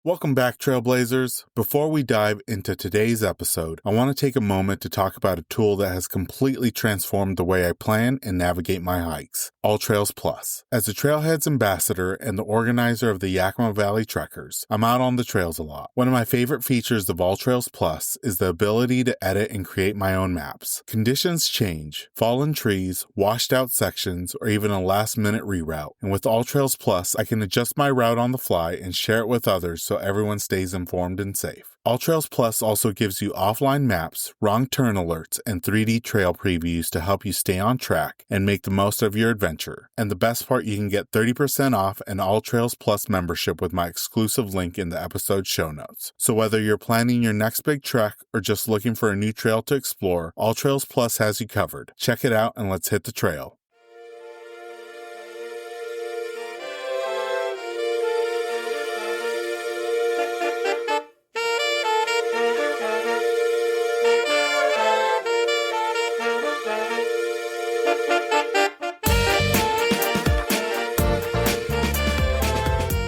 Welcome back, Trailblazers. Before we dive into today's episode, I want to take a moment to talk about a tool that has completely transformed the way I plan and navigate my hikes, AllTrails Plus. As a Trailheads ambassador and the organizer of the Yakima Valley Trekkers, I'm out on the trails a lot. One of my favorite features of AllTrails Plus is the ability to edit and create my own maps. Conditions change, fallen trees, washed out sections, or even a last-minute reroute. And with AllTrails Plus, I can adjust my route on the fly and share it with others so everyone stays informed and safe. AllTrails Plus also gives you offline maps, wrong turn alerts, and 3D trail previews to help you stay on track and make the most of your adventure. And the best part, you can get 30% off an AllTrails Plus membership with my exclusive link in the episode show notes. So whether you're planning your next big trek or just looking for a new trail to explore, AllTrails Plus has you covered. Check it out and let's hit the trail.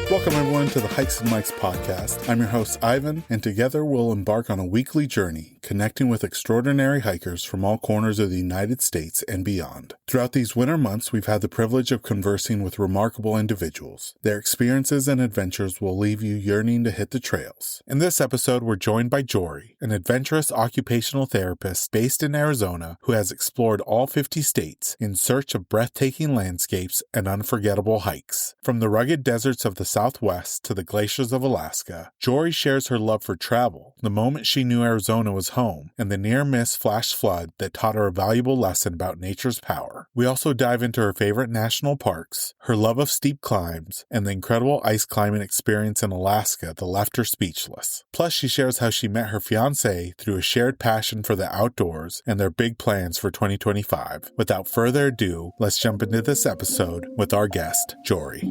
Welcome everyone to the Hikes and Mics podcast. I'm your host Ivan, and together we'll embark on a weekly journey connecting with extraordinary hikers from all corners of the United States and beyond. Throughout these winter months, we've had the privilege of conversing with remarkable individuals. Their experiences and adventures will leave you yearning to hit the trails. In this episode, we're joined by Jory, an adventurous occupational therapist based in Arizona who has explored all 50 states in search of breathtaking landscapes and unforgettable hikes. From the rugged deserts of the Southwest to the glaciers of Alaska, Jory shares her love for travel, the moment she knew Arizona was home, and the near-miss flash flood that taught her a valuable lesson about nature's power. We also dive into her favorite national parks, her love of steep climbs, and the incredible ice climbing experience in Alaska that left her speechless. Plus, she shares how she met her fiancé through a shared passion for the outdoors and their big plans for 2025. Without further ado, let's jump into this episode with our guest, Jory.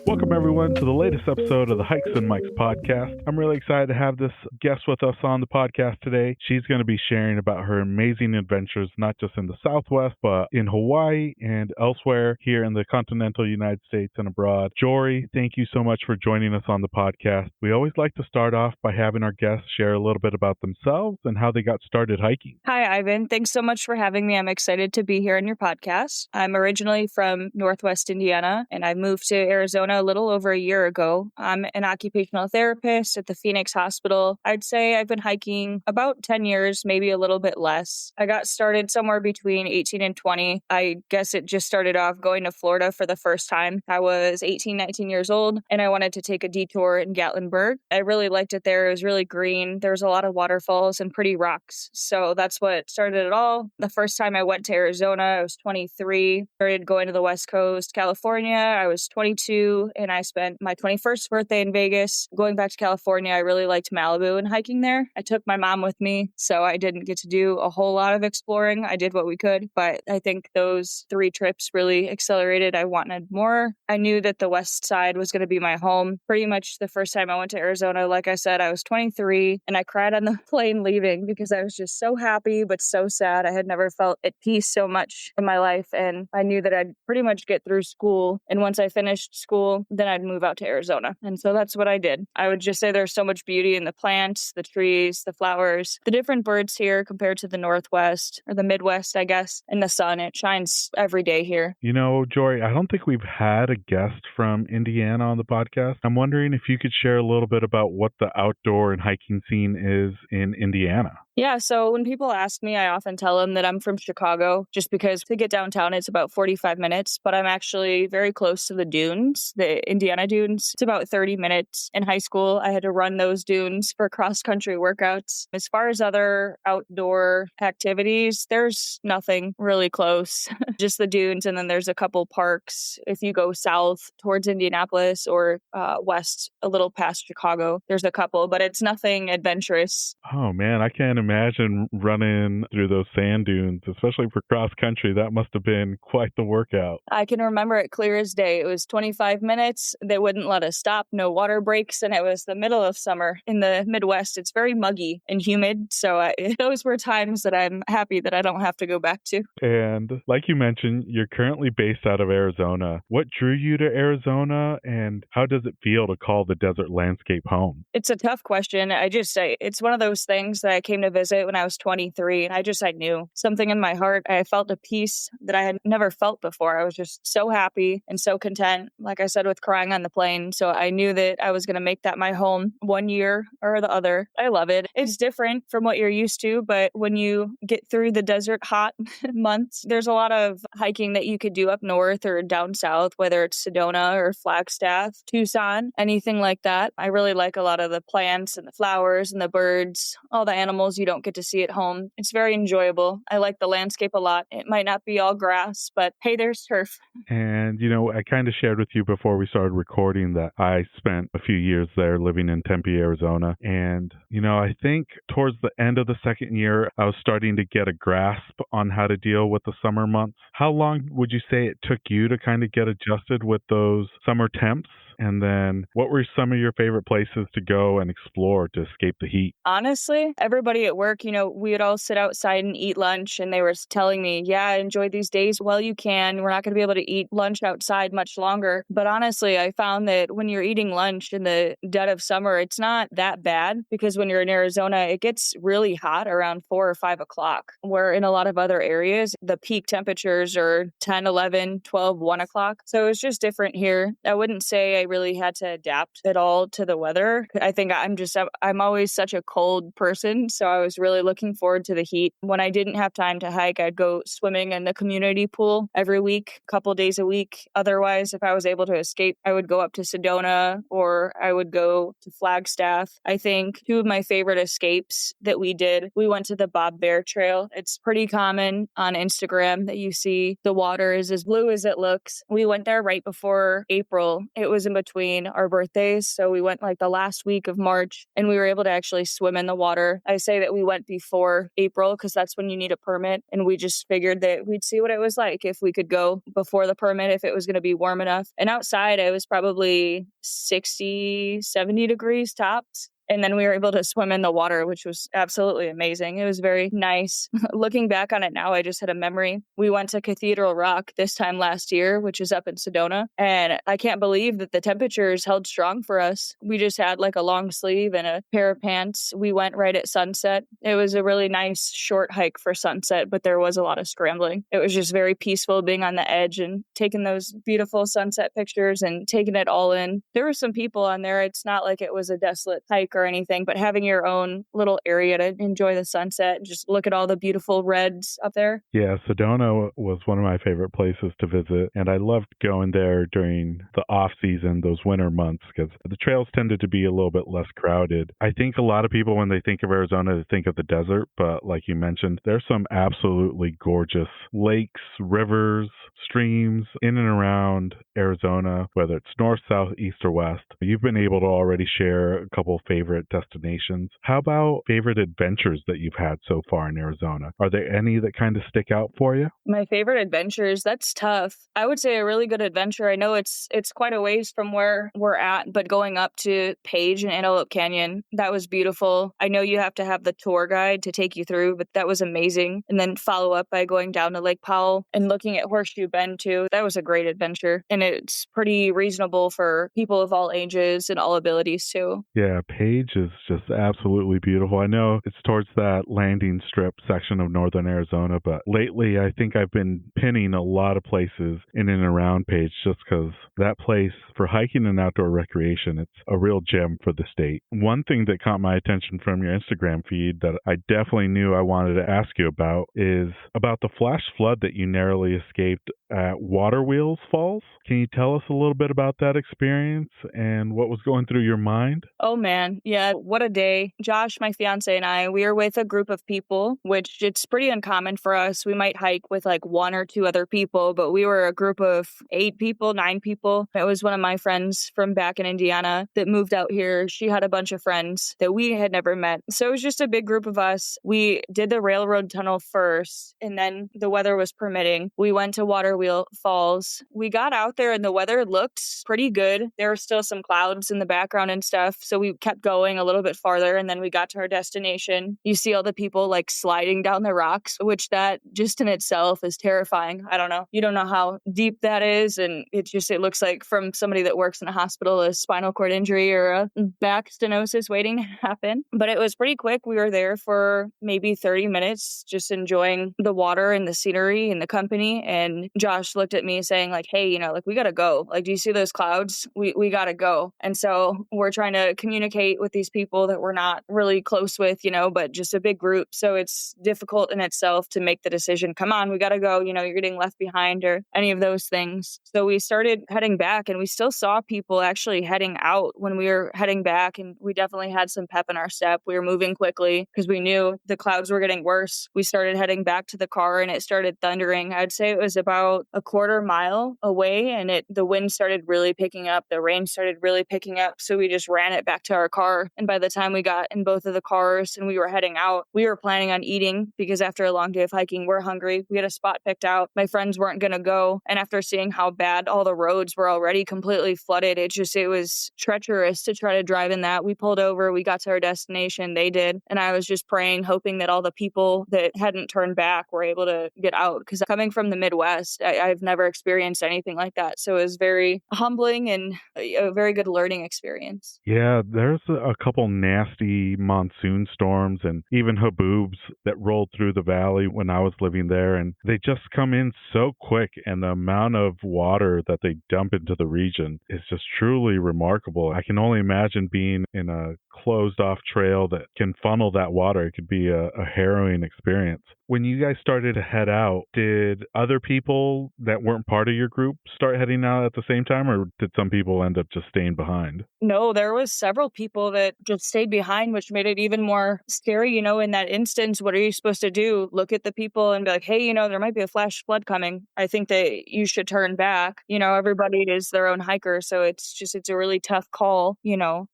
Welcome, everyone, to the latest episode of the Hikes and Mics podcast. I'm really excited to have this guest with us on the podcast today. She's going to be sharing about her amazing adventures, not just in the Southwest, but in Hawaii and elsewhere here in the continental United States and abroad. Jory, thank you so much for joining us on the podcast. We always like to start off by having our guests share a little bit about themselves and how they got started hiking. Hi, Ivan. Thanks so much for having me. I'm excited to be here on your podcast. I'm originally from Northwest Indiana, and I moved to Arizona a little over a year ago. I'm an occupational therapist at the Phoenix Hospital. I'd say I've been hiking about 10 years, maybe a little bit less. I got started somewhere between 18 and 20. I guess it just started off going to Florida for the first time. I was 18, 19 years old, and I wanted to take a detour in Gatlinburg. I really liked it there. It was really green. There was a lot of waterfalls and pretty rocks. So that's what started it all. The first time I went to Arizona, I was 23, started going to the West Coast, California. I was 22. And I spent my 21st birthday in Vegas. Going back to California, I really liked Malibu and hiking there. I took my mom with me, so I didn't get to do a whole lot of exploring. I did what we could, but I think those 3 trips really accelerated. I wanted more. I knew that the West Side was going to be my home. Pretty much the first time I went to Arizona, like I said, I was 23, and I cried on the plane leaving because I was just so happy, but so sad. I had never felt at peace so much in my life, and I knew that I'd pretty much get through school. And once I finished school, then I'd move out to Arizona. And so that's what I did. I would just say there's so much beauty in the plants, the trees, the flowers, the different birds here compared to the Northwest or the Midwest, I guess, and the sun. It shines every day here. You know, Jory, I don't think we've had a guest from Indiana on the podcast. I'm wondering if you could share a little bit about what the outdoor and hiking scene is in Indiana. Yeah, so when people ask me, I often tell them that I'm from Chicago, just because to get downtown, it's about 45 minutes, but I'm actually very close to the dunes, the Indiana dunes. It's about 30 minutes. In high school, I had to run those dunes for cross-country workouts. As far as other outdoor activities, there's nothing really close, just the dunes, and then there's a couple parks. If you go south towards Indianapolis or west a little past Chicago, there's a couple, but it's nothing adventurous. Oh, man, I can't imagine running through those sand dunes, especially for cross country. That must have been quite the workout. I can remember it clear as day. It was 25 minutes. They wouldn't let us stop, no water breaks, and it was the middle of summer in the Midwest. It's very muggy and humid, so those were times that I'm happy that I don't have to go back to. And like you mentioned, you're currently based out of Arizona. What drew you to Arizona, and how does it feel to call the desert landscape home? It's a tough question. It's one of those things that I came to visit when I was 23, and I knew something in my heart. I felt a peace that I had never felt before. I was just so happy and so content, like I said, with crying on the plane. So I knew that I was going to make that my home one year or the other. I love it. It's different from what you're used to, but when you get through the desert hot months, there's a lot of hiking that you could do up north or down south, whether it's Sedona or Flagstaff, Tucson, anything like that. I really like a lot of the plants and the flowers and the birds, all the animals you don't get to see at home. It's very enjoyable. I like the landscape a lot. It might not be all grass, but hey, there's turf. And, I kind of shared with you before we started recording that I spent a few years there living in Tempe, Arizona. And, I think towards the end of the second year, I was starting to get a grasp on how to deal with the summer months. How long would you say it took you to kind of get adjusted with those summer temps? And then what were some of your favorite places to go and explore to escape the heat? Honestly, everybody at work, we would all sit outside and eat lunch, and they were telling me, yeah, enjoy these days while you can. We're not going to be able to eat lunch outside much longer. But honestly, I found that when you're eating lunch in the dead of summer, it's not that bad, because when you're in Arizona, it gets really hot around 4 or 5 o'clock, where in a lot of other areas, the peak temperatures are 10, 11, 12, 1 o'clock. So it's just different here. I wouldn't say I really had to adapt at all to the weather. I think I'm always such a cold person, so I was really looking forward to the heat. When I didn't have time to hike, I'd go swimming in the community pool every week, a couple days a week. Otherwise, if I was able to escape, I would go up to Sedona or I would go to Flagstaff. I think two of my favorite escapes that we did, we went to the Bob Bear Trail. It's pretty common on Instagram that you see the water is as blue as it looks. We went there right before April. It was in between our birthdays, so we went like the last week of March, and we were able to actually swim in the water. I say that we went before April because that's when you need a permit, and we just figured that we'd see what it was like if we could go before the permit, if it was going to be warm enough. And outside, it was probably 60, 70 degrees tops. And then we were able to swim in the water, which was absolutely amazing. It was very nice. Looking back on it now, I just had a memory. We went to Cathedral Rock this time last year, which is up in Sedona. And I can't believe that the temperatures held strong for us. We just had like a long sleeve and a pair of pants. We went right at sunset. It was a really nice short hike for sunset, but there was a lot of scrambling. It was just very peaceful being on the edge and taking those beautiful sunset pictures and taking it all in. There were some people on there. It's not like it was a desolate hike or anything, but having your own little area to enjoy the sunset and just look at all the beautiful reds up there. Yeah, Sedona was one of my favorite places to visit, and I loved going there during the off season, those winter months, because the trails tended to be a little bit less crowded. I think a lot of people, when they think of Arizona, they think of the desert, but like you mentioned, there's some absolutely gorgeous lakes, rivers, streams in and around Arizona, whether it's north, south, east, or west. You've been able to already share a couple of favorite destinations. How about favorite adventures that you've had so far in Arizona? Are there any that kind of stick out for you? My favorite adventures, that's tough. I would say a really good adventure. I know it's quite a ways from where we're at, but going up to Page and Antelope Canyon, that was beautiful. I know you have to have the tour guide to take you through, but that was amazing. And then follow up by going down to Lake Powell and looking at Horseshoe Bend too. That was a great adventure. And it's pretty reasonable for people of all ages and all abilities too. Yeah, Page is just absolutely beautiful. I know it's towards that landing strip section of northern Arizona, but lately I think I've been pinning a lot of places in and around Page just because that place for hiking and outdoor recreation, it's a real gem for the state. One thing that caught my attention from your Instagram feed that I definitely knew I wanted to ask you about is about the flash flood that you narrowly escaped at Water Wheels Falls. Can you tell us a little bit about that experience and what was going through your mind? Oh man, Yeah, what a day. Josh, my fiance, and I, we are with a group of people, which it's pretty uncommon for us. We might hike with like one or two other people, but we were a group of 8 people, 9 people. It was one of my friends from back in Indiana that moved out here. She had a bunch of friends that we had never met. So it was just a big group of us. We did the railroad tunnel first, and then the weather was permitting. We went to Waterwheel Falls. We got out there and the weather looked pretty good. There were still some clouds in the background and stuff. So we kept going a little bit farther, and then we got to our destination. You see all the people like sliding down the rocks, which that just in itself is terrifying. I don't know. You don't know how deep that is. And it looks like from somebody that works in a hospital, a spinal cord injury or a back stenosis waiting to happen. But it was pretty quick. We were there for maybe 30 minutes, just enjoying the water and the scenery and the company. And Josh looked at me saying like, hey, like we got to go. Like, do you see those clouds? We got to go. And so we're trying to communicate with these people that we're not really close with, but just a big group. So it's difficult in itself to make the decision, come on, we got to go, you're getting left behind or any of those things. So we started heading back, and we still saw people actually heading out when we were heading back. And we definitely had some pep in our step. We were moving quickly because we knew the clouds were getting worse. We started heading back to the car, and it started thundering. I'd say it was about a quarter mile away, and the wind started really picking up. The rain started really picking up. So we just ran it back to our car. And by the time we got in both of the cars and we were heading out, we were planning on eating because after a long day of hiking, we're hungry. We had a spot picked out. My friends weren't going to go. And after seeing how bad all the roads were already completely flooded, it was treacherous to try to drive in that. We pulled over. We got to our destination. They did. And I was just praying, hoping that all the people that hadn't turned back were able to get out. Because coming from the Midwest, I've never experienced anything like that. So it was very humbling and a very good learning experience. Yeah, there's a couple nasty monsoon storms and even haboobs that rolled through the valley when I was living there, and they just come in so quick, and the amount of water that they dump into the region is just truly remarkable. I can only imagine being in a closed off trail that can funnel that water. It could be a harrowing experience. When you guys started to head out, did other people that weren't part of your group start heading out at the same time, or did some people end up just staying behind? No, there was several people that just stayed behind, which made it even more scary. In that instance, what are you supposed to do? Look at the people and be like, hey, there might be a flash flood coming. I think that you should turn back. Everybody is their own hiker. So it's a really tough call,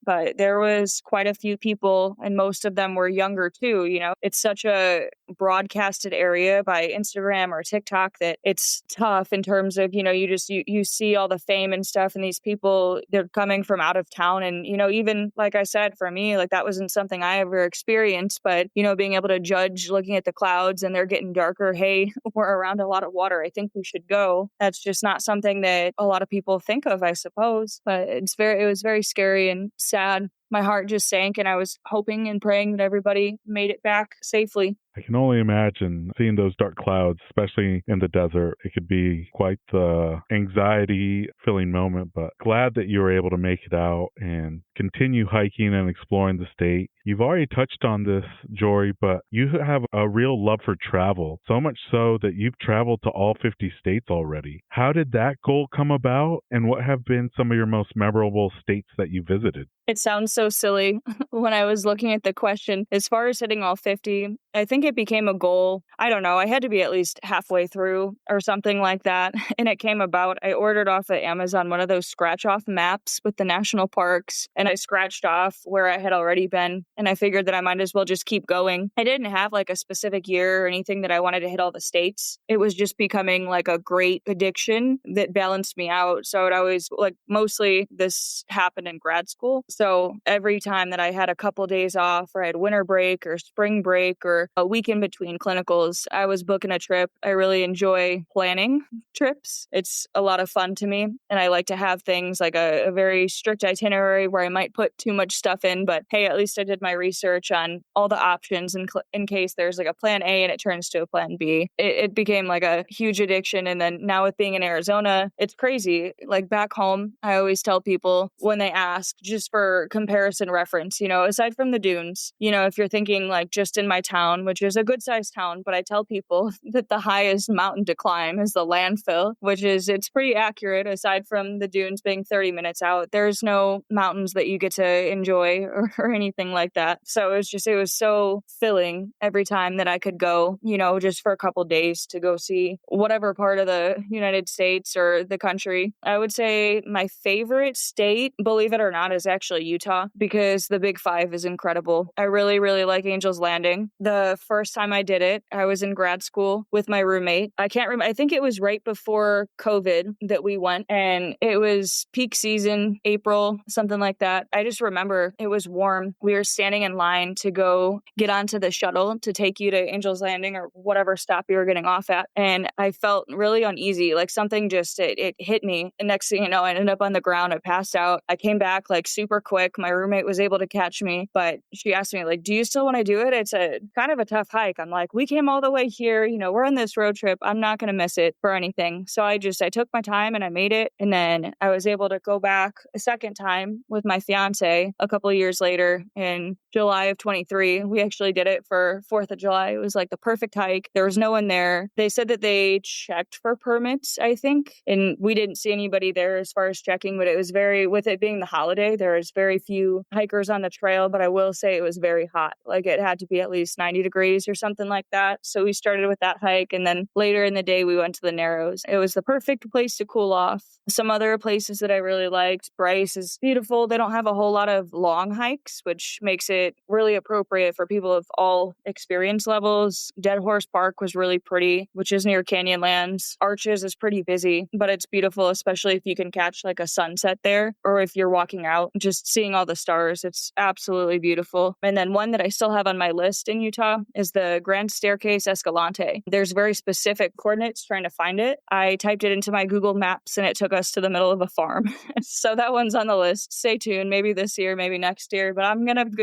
but there was quite a few people, and most of them were younger too. It's such a broadcasted area by Instagram or TikTok that it's tough in terms of, you see all the fame and stuff, and these people, they're coming from out of town. And, even like I said, for me, like that wasn't something I ever experienced, but, being able to judge looking at the clouds and they're getting darker. Hey, we're around a lot of water. I think we should go. That's just not something that a lot of people think of, I suppose, but it was very scary and sad. My heart just sank, and I was hoping and praying that everybody made it back safely. I can only imagine seeing those dark clouds, especially in the desert. It could be quite the anxiety-filling moment, but glad that you were able to make it out and continue hiking and exploring the state. You've already touched on this, Jory, but you have a real love for travel, so much so that you've traveled to all 50 states already. How did that goal come about, and what have been some of your most memorable states that you visited? It sounds so silly when I was looking at the question. As far as hitting all 50, I think it became a goal. I don't know. I had to be at least halfway through or something like that. And it came about. I ordered off of Amazon one of those scratch off maps with the national parks. And I scratched off where I had already been. And I figured that I might as well just keep going. I didn't have like a specific year or anything that I wanted to hit all the states. It was just becoming like a great addiction that balanced me out. So it always, like, mostly this happened in grad school. So every time that I had a couple days off, or I had winter break or spring break or a week in between clinicals, I was booking a trip. I really enjoy planning trips. It's a lot of fun to me. And I like to have things like a very strict itinerary where I might put too much stuff in, but hey, at least I did my research on all the options in case there's like a plan A and it turns to a plan B. It became like a huge addiction. And then now with being in Arizona, it's crazy. Like back home, I always tell people when they ask, just for comparison reference, aside from the dunes, if you're thinking like just in my town, which is a good sized town. But I tell people that the highest mountain to climb is the landfill, it's pretty accurate. Aside from the dunes being 30 minutes out, there's no mountains that you get to enjoy or anything like that. So it was so filling every time that I could go, just for a couple days to go see whatever part of the United States or the country. I would say my favorite state, believe it or not, is actually Utah, because the Big Five is incredible. I really, really like Angel's Landing. The first time I did it, I was in grad school with my roommate. I can't remember. I think it was right before COVID that we went, and it was peak season, April, something like that. I just remember it was warm. We were standing in line to go get onto the shuttle to take you to Angel's Landing or whatever stop you were getting off at. And I felt really uneasy, like something just, it hit me. And next thing you know, I ended up on the ground. I passed out. I came back like super quick. My roommate was able to catch me, but she asked me like, do you still want to do it? It's a kind of a tough hike. I'm like, we came all the way here. We're on this road trip. I'm not going to miss it for anything. So I took my time and I made it. And then I was able to go back a second time with my fiancé a couple of years later in July of 23. We actually did it for 4th of July. It was like the perfect hike. There was no one there. They said that they checked for permits, I think, and we didn't see anybody there as far as checking, but it was with it being the holiday, there was very few hikers on the trail, but I will say it was very hot. Like it had to be at least 90 degrees or something like that. So we started with that hike, and then later in the day, we went to the Narrows. It was the perfect place to cool off. Some other places that I really liked, Bryce is beautiful. They don't have a whole lot of long hikes, which makes it really appropriate for people of all experience levels. Dead Horse Park was really pretty, which is near Canyonlands. Arches is pretty busy, but it's beautiful, especially if you can catch like a sunset there, or if you're walking out, just seeing all the stars. It's absolutely beautiful. And then one that I still have on my list in Utah is the Grand Staircase Escalante. There's very specific coordinates trying to find it. I typed it into my Google Maps and it took us to the middle of a farm. So that one's on the list. Stay tuned. Maybe this year, maybe next year, but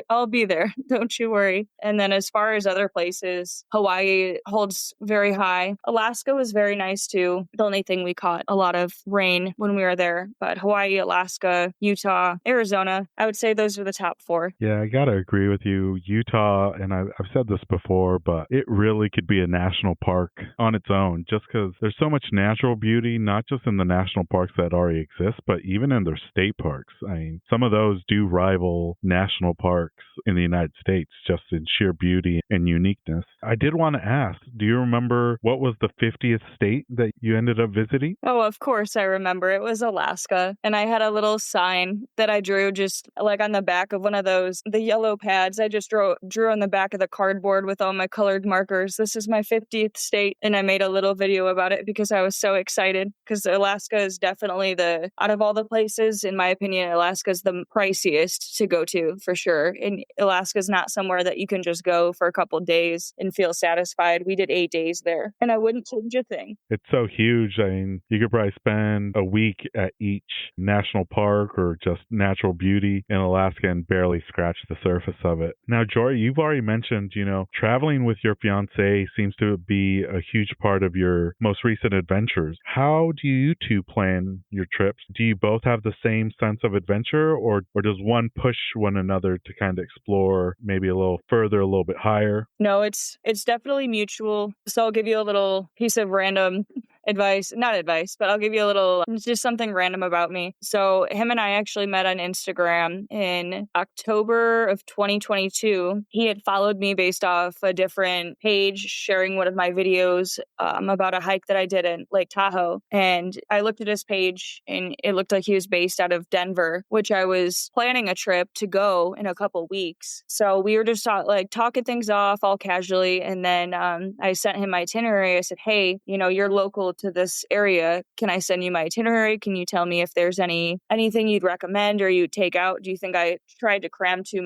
I'll be there. Don't you worry. And then as far as other places, Hawaii holds very high. Alaska was very nice too. The only thing, we caught a lot of rain when we were there, but Hawaii, Alaska, Utah, Arizona, I would say those are the top 4. Yeah, I got to agree with you. Utah, and I've said this before, but it really could be a national park on its own, just because there's so much natural beauty, not just in the national parks that already exist, but even in their state parks. I mean, some of those do rival national parks in the United States, just in sheer beauty and uniqueness. I did want to ask, do you remember what was the 50th state that you ended up visiting? Oh, of course I remember. It was Alaska. And I had a little sign that I drew just like on the back of one of the yellow pads. I just drew on the back of the cardboard with all my colored markers. This is my 50th state. And I made a little video about it because I was so excited, because Alaska is definitely out of all the places, in my opinion, Alaska is the priciest to go to for sure. And Alaska is not somewhere that you can just go for a couple days and feel satisfied. We did 8 days there and I wouldn't change a thing. It's so huge. I mean, you could probably spend a week at each national park or just natural beauty in Alaska and barely scratch the surface of it. Now, Jory, you've already mentioned, traveling with your fiancé seems to be a huge part of your most recent adventures. How do you two plan your trips? Do you both have the same sense of adventure, or does one push one another to kind of explore maybe a little further, a little bit higher? No, it's definitely mutual. So I'll give you a little piece of random not advice, but I'll give you just something random about me. So him and I actually met on Instagram in October of 2022. He had followed me based off a different page sharing one of my videos about a hike that I did in Lake Tahoe. And I looked at his page and it looked like he was based out of Denver, which I was planning a trip to go in a couple weeks. So we were just talking things off all casually. And then I sent him my itinerary. I said, hey, you're local to this area. Can I send you my itinerary? Can you tell me if there's anything you'd recommend or you'd take out? Do you think I tried to cram too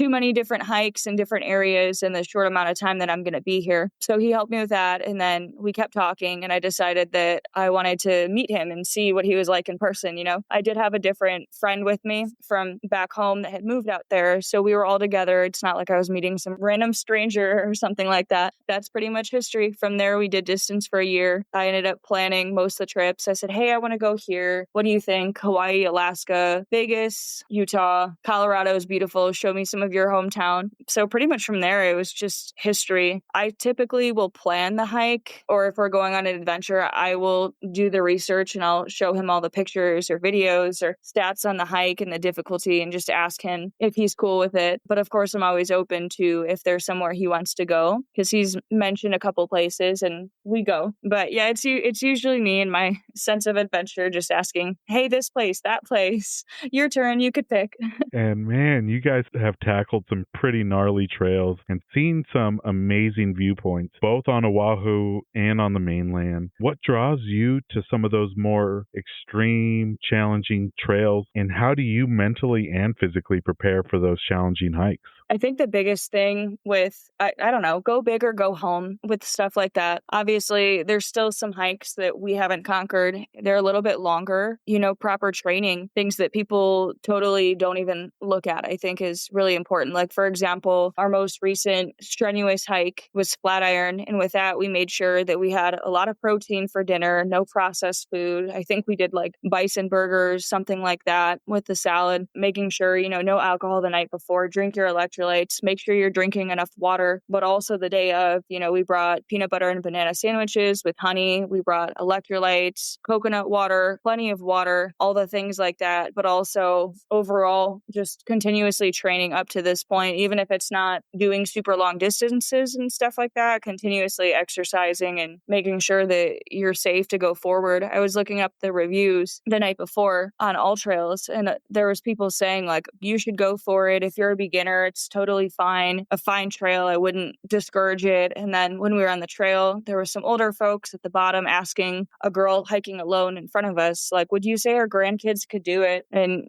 many different hikes in different areas in the short amount of time that I'm going to be here? So he helped me with that. And then we kept talking and I decided that I wanted to meet him and see what he was like in person. I did have a different friend with me from back home that had moved out there. So we were all together. It's not like I was meeting some random stranger or something like that. That's pretty much history. From there, we did distance for a year. I ended ended up planning most of the trips. I said, hey, I want to go here. What do you think? Hawaii, Alaska, Vegas, Utah, Colorado is beautiful. Show me some of your hometown. So pretty much from there, it was just history. I typically will plan the hike, or if we're going on an adventure, I will do the research and I'll show him all the pictures or videos or stats on the hike and the difficulty and just ask him if he's cool with it. But of course, I'm always open to if there's somewhere he wants to go, because he's mentioned a couple places and we go. But yeah, it's usually me and my sense of adventure just asking, hey, this place, that place, your turn, you could pick. And man, you guys have tackled some pretty gnarly trails and seen some amazing viewpoints, both on Oahu and on the mainland. What draws you to some of those more extreme, challenging trails, and how do you mentally and physically prepare for those challenging hikes? I think the biggest thing with, I don't know, go big or go home with stuff like that. Obviously, there's still some hikes that we haven't conquered. They're a little bit longer, proper training, things that people totally don't even look at, I think is really important. Like, for example, our most recent strenuous hike was Flatiron. And with that, we made sure that we had a lot of protein for dinner, no processed food. I think we did like bison burgers, something like that with the salad, making sure, no alcohol the night before, drink your electrolytes, make sure you're drinking enough water. But also the day of, we brought peanut butter and banana sandwiches with honey. We brought electrolytes, coconut water, plenty of water, all the things like that. But also overall, just continuously training up to this point, even if it's not doing super long distances and stuff like that, continuously exercising and making sure that you're safe to go forward. I was looking up the reviews the night before on all trails, and there was people saying like, you should go for it. If you're a beginner, it's totally fine. A fine trail, I wouldn't discourage it. And then when we were on the trail, there were some older folks at the bottom asking a girl hiking alone in front of us, like, would you say our grandkids could do it? And,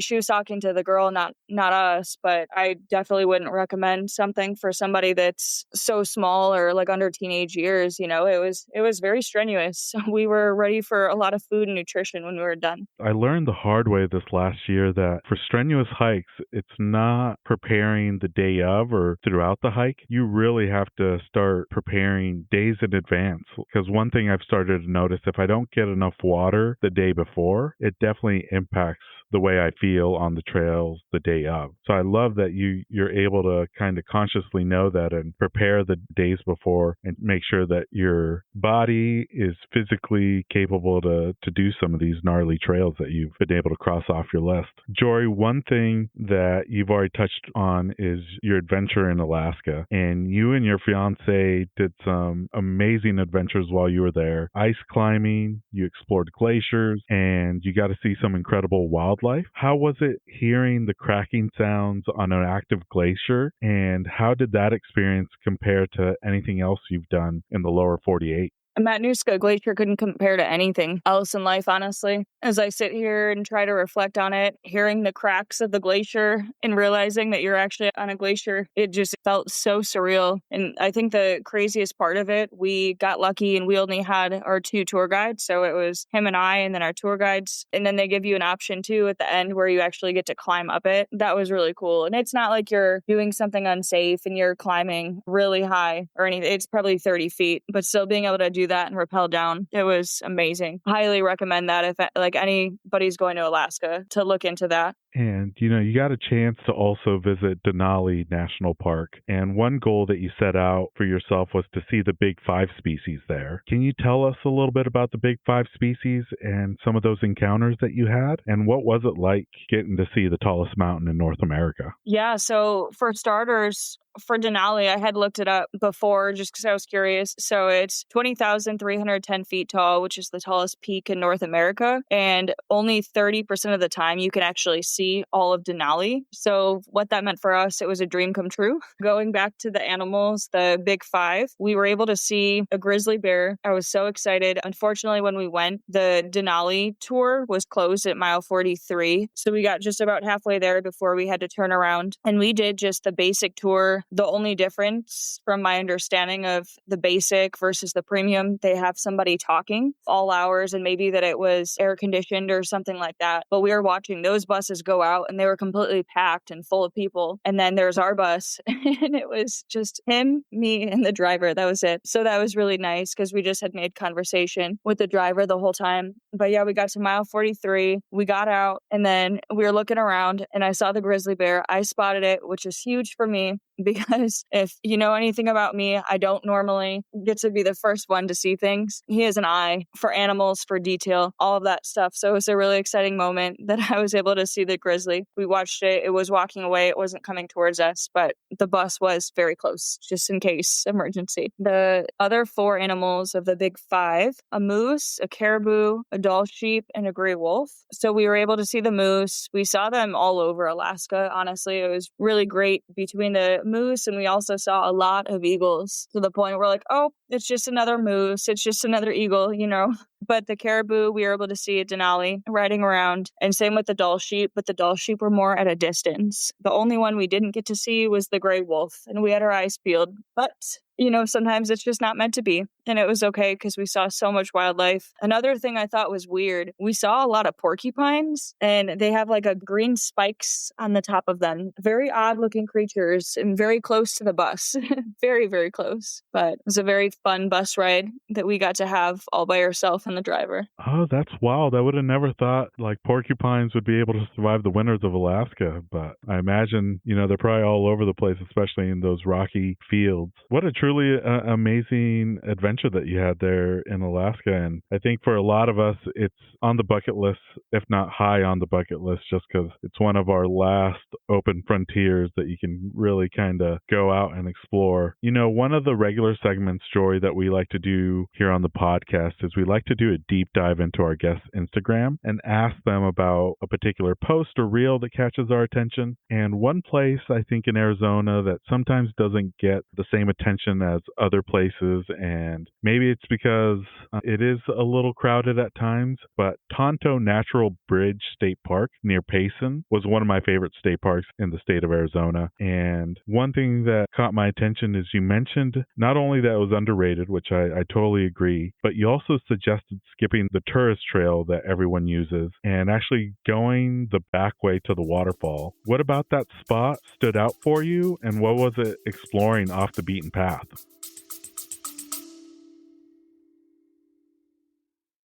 she was talking to the girl, not us, but I definitely wouldn't recommend something for somebody that's so small or like under teenage years. It was very strenuous. We were ready for a lot of food and nutrition when we were done. I learned the hard way this last year that for strenuous hikes, it's not preparing the day of or throughout the hike. You really have to start preparing days in advance. Because one thing I've started to notice, if I don't get enough water the day before, it definitely impacts the way I feel on the trails the day of. So I love that you're able to kind of consciously know that and prepare the days before and make sure that your body is physically capable to do some of these gnarly trails that you've been able to cross off your list. Jory, one thing that you've already touched on is your adventure in Alaska. And you and your fiancé did some amazing adventures while you were there. Ice climbing, you explored glaciers, and you got to see some incredible wildlife. How was it hearing the cracking sounds on an active glacier? And how did that experience compare to anything else you've done in the lower 48? Matanuska Glacier couldn't compare to anything else in life, honestly. As I sit here and try to reflect on it, hearing the cracks of the glacier and realizing that you're actually on a glacier, it just felt so surreal. And I think the craziest part of it, we got lucky and we only had our 2 tour guides. So it was him and I, and then our tour guides. And then they give you an option too at the end where you actually get to climb up it. That was really cool. And it's not like you're doing something unsafe and you're climbing really high or anything. It's probably 30 feet, but still being able to do that and rappel down, it was amazing. Highly recommend that if like anybody's going to Alaska to look into that. And, you got a chance to also visit Denali National Park. And one goal that you set out for yourself was to see the big 5 species there. Can you tell us a little bit about the big 5 species and some of those encounters that you had? And what was it like getting to see the tallest mountain in North America? Yeah, so for starters, for Denali, I had looked it up before just because I was curious. So it's 20,310 feet tall, which is the tallest peak in North America. And only 30% of the time you can actually see all of Denali. So what that meant for us, it was a dream come true. Going back to the animals, the big 5, we were able to see a grizzly bear. I was so excited. Unfortunately, when we went, the Denali tour was closed at mile 43. So we got just about halfway there before we had to turn around. And we did just the basic tour The only difference from my understanding of the basic versus the premium, they have somebody talking all hours, and maybe that it was air conditioned or something like that. But we were watching those buses go out and they were completely packed and full of people. And then there's our bus and it was just him, me, and the driver. That was it. So that was really nice because we just had made conversation with the driver the whole time. But yeah, we got to mile 43. We got out and then we were looking around and I saw the grizzly bear. I spotted it, which is huge for me because if you know anything about me, I don't normally get to be the first one to see things. He has an eye for animals, for detail, all of that stuff. So it was a really exciting moment that I was able to see the grizzly. We watched it. It was walking away. It wasn't coming towards us, but the bus was very close, just in case emergency. The other 4 animals of the big 5, a moose, a caribou, a Dall sheep, and a gray wolf. So we were able to see the moose. We saw them all over Alaska. Honestly, it was really great between the moose, and we also saw a lot of eagles to the point where we're like, oh, it's just another moose. It's just another eagle, you know. But the caribou, we were able to see at Denali riding around, and same with the Dall sheep, but the Dall sheep were more at a distance. The only one we didn't get to see was the gray wolf, and we had our eyes peeled. But you know, sometimes it's just not meant to be. And it was okay because we saw so much wildlife. Another thing I thought was weird, we saw a lot of porcupines and they have like a green spikes on the top of them. Very odd looking creatures and very close to the bus. Very, very close. But it was a very fun bus ride that we got to have all by ourselves and the driver. Oh, that's wild. I would have never thought like porcupines would be able to survive the winters of Alaska, but I imagine, you know, they're probably all over the place, especially in those rocky fields. What a truly amazing adventure that you had there in Alaska. And I think for a lot of us, it's on the bucket list, if not high on the bucket list, just because it's one of our last open frontiers that you can really kind of go out and explore. You know, one of the regular segments, Jory, that we like to do here on the podcast is we like to do a deep dive into our guests' Instagram and ask them about a particular post or reel that catches our attention. And one place I think in Arizona that sometimes doesn't get the same attention as other places, and maybe it's because it is a little crowded at times, but Tonto Natural Bridge State Park near Payson was one of my favorite state parks in the state of Arizona. And one thing that caught my attention is you mentioned not only that it was underrated, which I totally agree, but you also suggested skipping the tourist trail that everyone uses and actually going the back way to the waterfall. What about that spot stood out for you, and what was it exploring off the beaten path?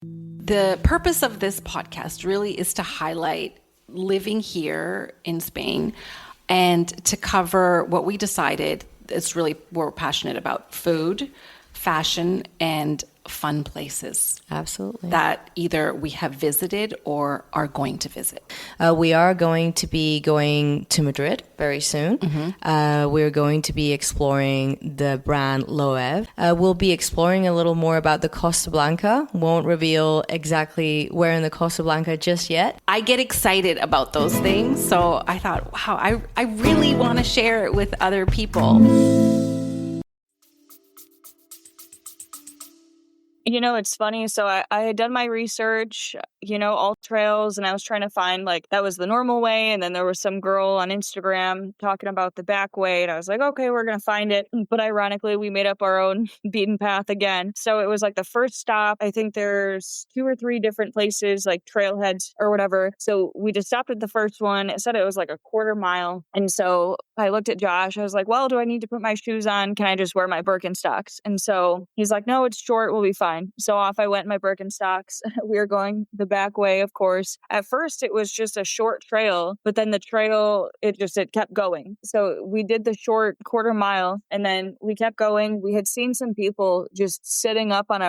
The purpose of this podcast really is to highlight living here in Spain and to cover what we decided is really we're passionate about: food, fashion, and fun places. Absolutely. That either we have visited or are going to visit. We are going to be going to Madrid very soon. Mm-hmm. We're going to be exploring the brand Loewe. We'll be exploring a little more about the Costa Blanca. Won't reveal exactly where in the Costa Blanca just yet. I get excited about those things. So I thought, wow, I really want to share it with other people. You know, it's funny. So I had done my research, you know, all trails, and I was trying to find like that was the normal way. And then there was some girl on Instagram talking about the back way. And I was like, okay, we're going to find it. But ironically, we made up our own beaten path again. So it was like the first stop. I think there's 2 or 3 different places, like trailheads or whatever. So we just stopped at the first one. It said it was like a 1/4 mile. And so I looked at Josh. I was like, well, do I need to put my shoes on? Can I just wear my Birkenstocks? And so he's like, no, it's short. We'll be fine. So off I went in my Birkenstocks. We were going the back way, of course. At first, it was just a short trail, but then the trail, it kept going. So we did the short 1/4 mile, and then we kept going. We had seen some people just sitting up on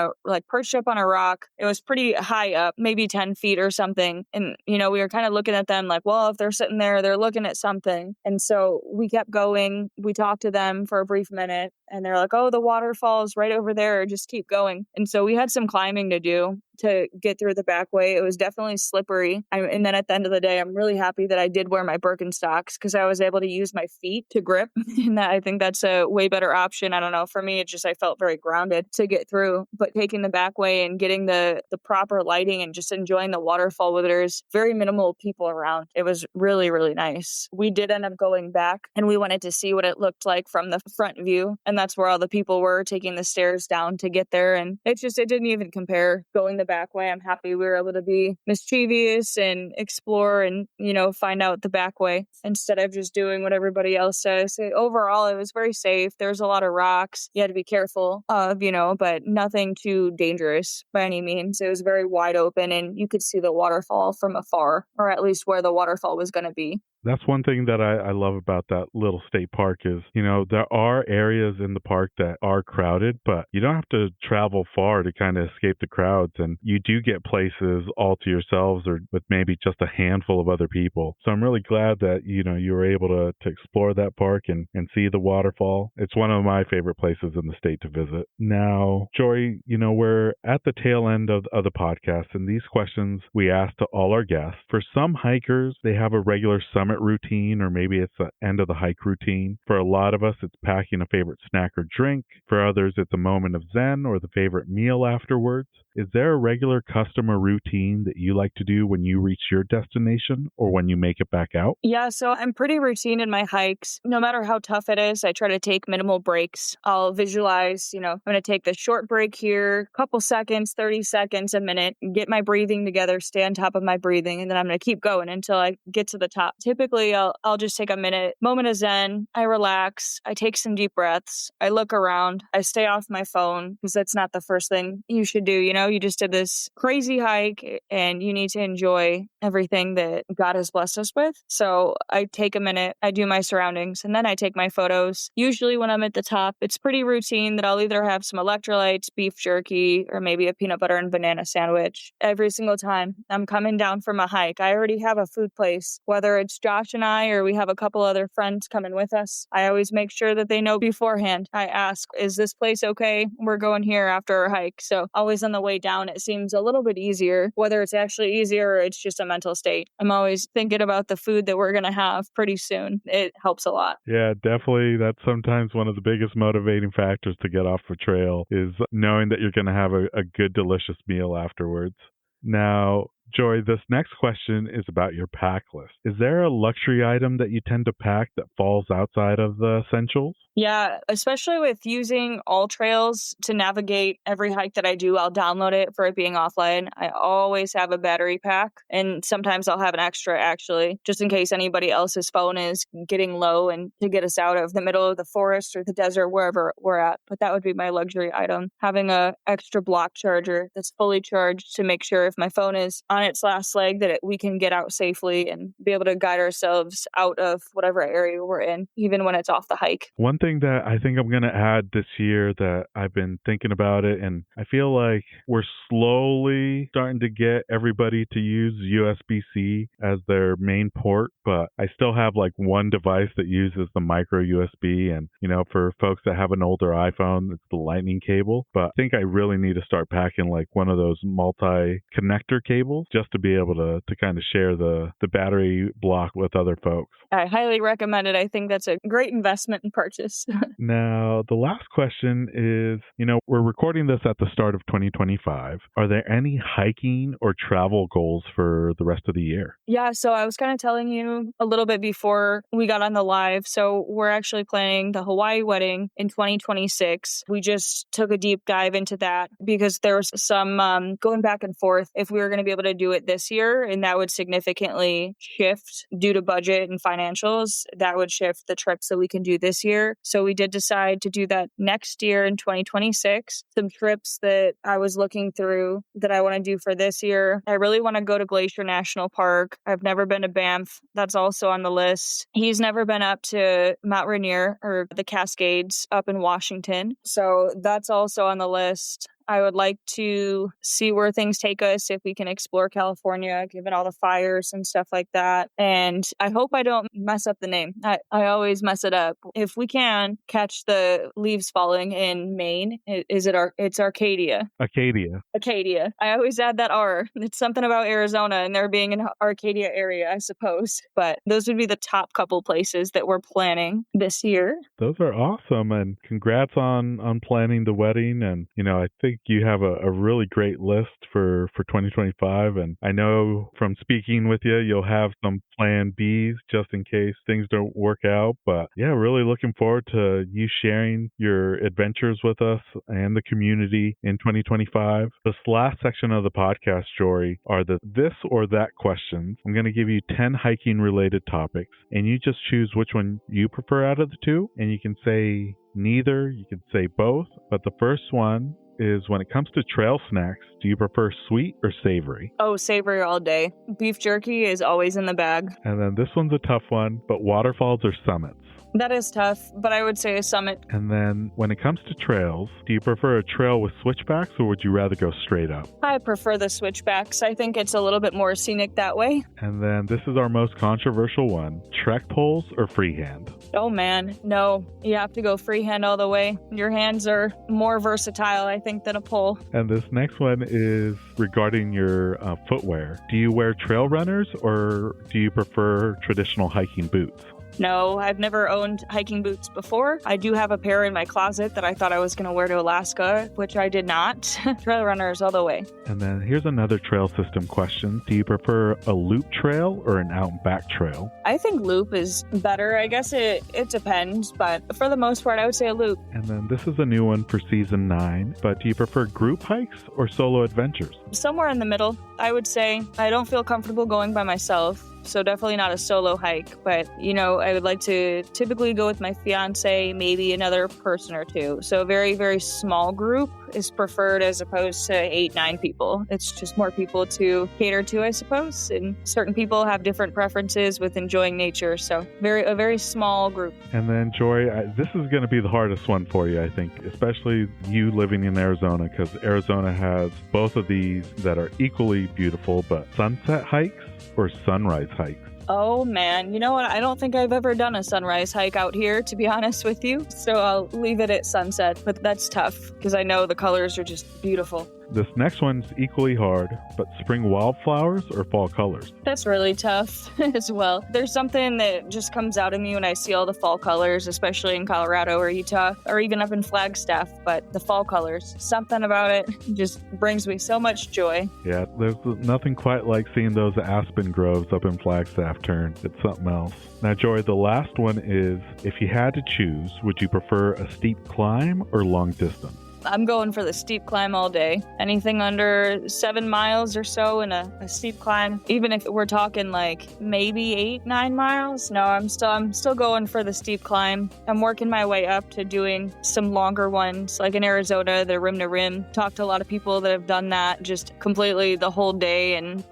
perched up on a rock. It was pretty high up, maybe 10 feet or something. And, you know, we were kind of looking at them like, well, if they're sitting there, they're looking at something. And so we kept going. We talked to them for a brief minute, and they're like, oh, the waterfall is right over there. Just keep going. And so we had some climbing to do to get through the back way. It was definitely slippery. And then at the end of the day, I'm really happy that I did wear my Birkenstocks because I was able to use my feet to grip. And I think that's a way better option. I don't know. For me, I felt very grounded to get through. But taking the back way and getting the proper lighting and just enjoying the waterfall where there's very minimal people around, it was really, really nice. We did end up going back and we wanted to see what it looked like from the front view. And that's where all the people were taking the stairs down to get there. And it didn't even compare going the back way. I'm happy we were able to be mischievous and explore and, find out the back way instead of just doing what everybody else says. Overall, it was very safe. There's a lot of rocks you had to be careful of, but nothing too dangerous by any means. It was very wide open and you could see the waterfall from afar, or at least where the waterfall was going to be. That's one thing that I love about that little state park is, there are areas in the park that are crowded, but you don't have to travel far to kind of escape the crowds. And you do get places all to yourselves or with maybe just a handful of other people. So I'm really glad that, you were able to explore that park and see the waterfall. It's one of my favorite places in the state to visit. Now, Jory, we're at the tail end of the podcast, and these questions we ask to all our guests. For some hikers, they have a regular summit routine, or maybe it's the end of the hike routine. For a lot of us, it's packing a favorite snack or drink. For others, it's a moment of zen or the favorite meal afterwards. Is there a regular custom or routine that you like to do when you reach your destination or when you make it back out? Yeah, so I'm pretty routine in my hikes. No matter how tough it is, I try to take minimal breaks. I'll visualize, I'm going to take the short break here, couple seconds, 30 seconds, a minute, get my breathing together, stay on top of my breathing, and then I'm going to keep going until I get to the top. Typically, I'll just take a moment of zen. I relax. I take some deep breaths. I look around. I stay off my phone because that's not the first thing you should do. You just did this crazy hike and you need to enjoy everything that God has blessed us with. So I take a minute, I do my surroundings, and then I take my photos. Usually when I'm at the top, it's pretty routine that I'll either have some electrolytes, beef jerky, or maybe a peanut butter and banana sandwich. Every single time I'm coming down from a hike, I already have a food place, whether it's Josh and I, or we have a couple other friends coming with us. I always make sure that they know beforehand. I ask, is this place okay? We're going here after our hike. So always on the way down, it seems a little bit easier, whether it's actually easier or it's just a mental state. I'm always thinking about the food that we're going to have pretty soon. It helps a lot. Yeah, definitely. That's sometimes one of the biggest motivating factors to get off a trail is knowing that you're going to have a good, delicious meal afterwards. Now, Jory, this next question is about your pack list. Is there a luxury item that you tend to pack that falls outside of the essentials? Yeah, especially with using All Trails to navigate every hike that I do, I'll download it for it being offline. I always have a battery pack, and sometimes I'll have an extra actually, just in case anybody else's phone is getting low and to get us out of the middle of the forest or the desert, wherever we're at. But that would be my luxury item, having a extra block charger that's fully charged to make sure if my phone is on its last leg that we can get out safely and be able to guide ourselves out of whatever area we're in, even when it's off the hike. One thing that I think I'm going to add this year that I've been thinking about it, and I feel like we're slowly starting to get everybody to use USB-C as their main port, but I still have like one device that uses the micro USB, and for folks that have an older iPhone, it's the lightning cable. But I think I really need to start packing like one of those multi-connector cables just to be able to kind of share the battery block with other folks. I highly recommend it. I think that's a great investment and purchase. Now, the last question is, we're recording this at the start of 2025. Are there any hiking or travel goals for the rest of the year? Yeah, so I was kind of telling you a little bit before we got on the live. So we're actually planning the Hawaii wedding in 2026. We just took a deep dive into that because there was some going back and forth if we were going to be able to do it this year, and that would significantly shift due to budget and financials. That would shift the trips that we can do this year. So we did decide to do that next year in 2026. Some trips that I was looking through that I want to do for this year. I really want to go to Glacier National Park. I've never been to Banff. That's also on the list. He's never been up to Mount Rainier or the Cascades up in Washington. So that's also on the list. I would like to see where things take us if we can explore California, given all the fires and stuff like that. And I hope I don't mess up the name. I always mess it up. If we can catch the leaves falling in Maine, it's Arcadia. Acadia. I always add that R. It's something about Arizona and there being an Arcadia area, I suppose. But those would be the top couple places that we're planning this year. Those are awesome, and congrats on planning the wedding. And I think you have a really great list for 2025. And I know from speaking with you, you'll have some plan Bs just in case things don't work out. But yeah, really looking forward to you sharing your adventures with us and the community in 2025. This last section of the podcast, Jory, are the this or that questions. I'm going to give you 10 hiking related topics, and you just choose which one you prefer out of the two. And you can say neither, you can say both. But the first one is, when it comes to trail snacks, do you prefer sweet or savory? Oh, savory all day. Beef jerky is always in the bag. And then this one's a tough one, but waterfalls or summits? That is tough, but I would say a summit. And then when it comes to trails, do you prefer a trail with switchbacks or would you rather go straight up? I prefer the switchbacks. I think it's a little bit more scenic that way. And then this is our most controversial one, trek poles or freehand? Oh man, no. You have to go freehand all the way. Your hands are more versatile, I think, than a pole. And this next one is regarding your footwear. Do you wear trail runners or do you prefer traditional hiking boots? No, I've never owned hiking boots before. I do have a pair in my closet that I thought I was going to wear to Alaska, which I did not. Trail runners all the way. And then here's another trail system question. Do you prefer a loop trail or an out and back trail? I think loop is better. I guess it depends, but for the most part, I would say a loop. And then this is a new one for season 9, but do you prefer group hikes or solo adventures? Somewhere in the middle, I would say. I don't feel comfortable going by myself. So definitely not a solo hike, but I would like to typically go with my fiancé, maybe another person or two. So a very, very small group is preferred as opposed to 8-9 people. It's just more people to cater to, I suppose. And certain people have different preferences with enjoying nature. So a very small group. And then Jory, this is going to be the hardest one for you, I think, especially you living in Arizona, because Arizona has both of these that are equally beautiful, but sunset hikes or sunrise hikes? Oh man, you know what? I don't think I've ever done a sunrise hike out here, to be honest with you. So I'll leave it at sunset, but that's tough because I know the colors are just beautiful. This next one's equally hard, but spring wildflowers or fall colors? That's really tough as well. There's something that just comes out of me when I see all the fall colors, especially in Colorado or Utah, or even up in Flagstaff. But the fall colors, something about it just brings me so much joy. Yeah, there's nothing quite like seeing those aspen groves up in Flagstaff turn. It's something else. Now, Jory, the last one is, if you had to choose, would you prefer a steep climb or long distance? I'm going for the steep climb all day. Anything under 7 miles or so in a steep climb, even if we're talking like maybe 8-9 miles. No, I'm still going for the steep climb. I'm working my way up to doing some longer ones, like in Arizona, the rim to rim. Talked to a lot of people that have done that just completely the whole day, and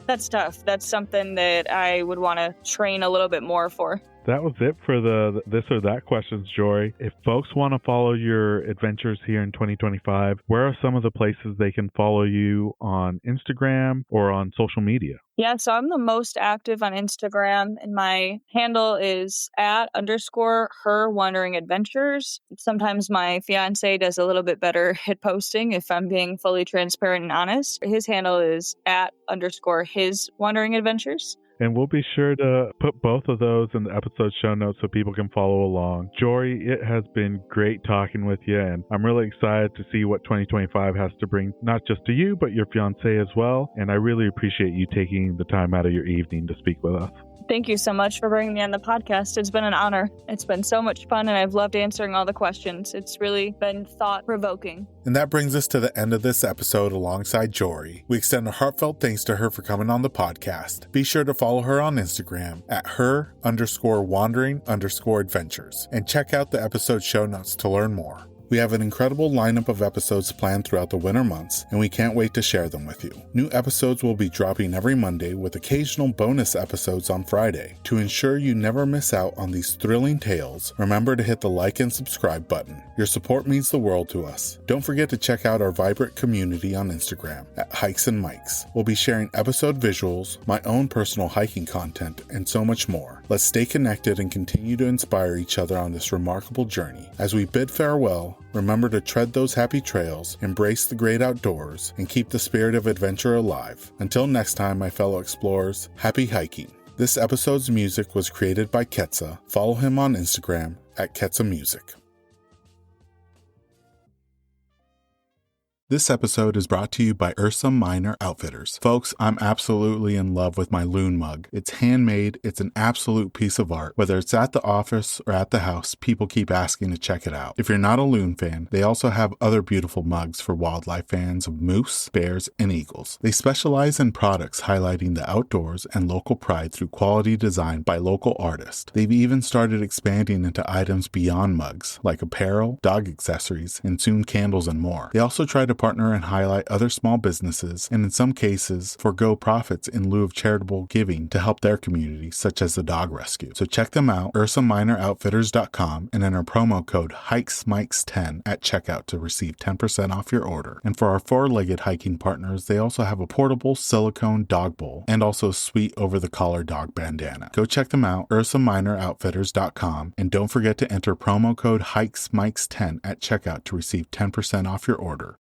that's tough. That's something that I would want to train a little bit more for. That was it for the this or that questions, Jory. If folks want to follow your adventures here in 2025, where are some of the places they can follow you on Instagram or on social media? Yeah, so I'm the most active on Instagram, and my handle is @_her_wandering_adventures. Sometimes my fiance does a little bit better at posting, if I'm being fully transparent and honest. His handle is @_his_wandering_adventures. And we'll be sure to put both of those in the episode show notes so people can follow along. Jory, it has been great talking with you, and I'm really excited to see what 2025 has to bring, not just to you, but your fiancé as well. And I really appreciate you taking the time out of your evening to speak with us. Thank you so much for bringing me on the podcast. It's been an honor. It's been so much fun, and I've loved answering all the questions. It's really been thought-provoking. And that brings us to the end of this episode alongside Jory. We extend a heartfelt thanks to her for coming on the podcast. Be sure to follow her on Instagram @her_wandering_adventures and check out the episode show notes to learn more. We have an incredible lineup of episodes planned throughout the winter months, and we can't wait to share them with you. New episodes will be dropping every Monday with occasional bonus episodes on Friday. To ensure you never miss out on these thrilling tales, remember to hit the like and subscribe button. Your support means the world to us. Don't forget to check out our vibrant community on Instagram at Hikes and Mics. We'll be sharing episode visuals, my own personal hiking content, and so much more. Let's stay connected and continue to inspire each other on this remarkable journey. As we bid farewell, remember to tread those happy trails, embrace the great outdoors, and keep the spirit of adventure alive. Until next time, my fellow explorers, happy hiking. This episode's music was created by Ketsa. Follow him on Instagram at Ketsa Music. This episode is brought to you by Ursa Minor Outfitters. Folks, I'm absolutely in love with my loon mug. It's handmade, it's an absolute piece of art. Whether it's at the office or at the house, people keep asking to check it out. If you're not a loon fan, they also have other beautiful mugs for wildlife fans of moose, bears, and eagles. They specialize in products highlighting the outdoors and local pride through quality design by local artists. They've even started expanding into items beyond mugs, like apparel, dog accessories, and soon candles and more. They also try to partner and highlight other small businesses, and in some cases, forgo profits in lieu of charitable giving to help their community, such as the dog rescue. So check them out, ursaminoroutfitters.com, and enter promo code HikesMikes10 at checkout to receive 10% off your order. And for our four-legged hiking partners, they also have a portable silicone dog bowl and also a sweet over-the-collar dog bandana. Go check them out, ursaminoroutfitters.com, and don't forget to enter promo code HikesMikes10 at checkout to receive 10% off your order.